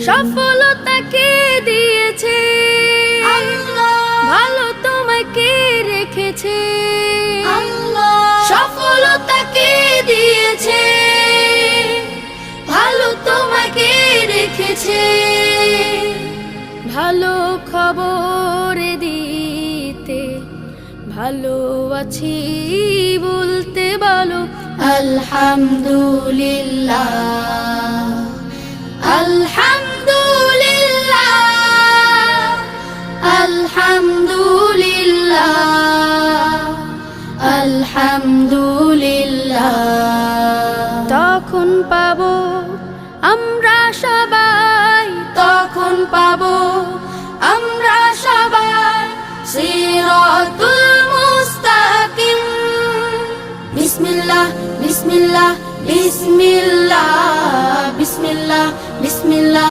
সফলতাকে দিয়েছে আল্লাহ, ভালো তোমাকে রেখেছে আল্লাহ, সফলতাকে দিয়েছে ভালো তোমাকে রেখেছে ভালো খবর দিতে ভালো আছি বলতে বলো আলহামদুলিল্লাহ আলহামদুলিল্লাহ আলহামদুলিল্লাহ আলহামদুলিল্লাহ তখন পাবো আমরা সবাই তখন পাবো আমরা সবাই সিরাতুল মুস্তাকিম বিসমিল্লাহ বিসমিল্লাহ বিসমিল্লাহ বিসমিল্লাহ বিসমিল্লাহ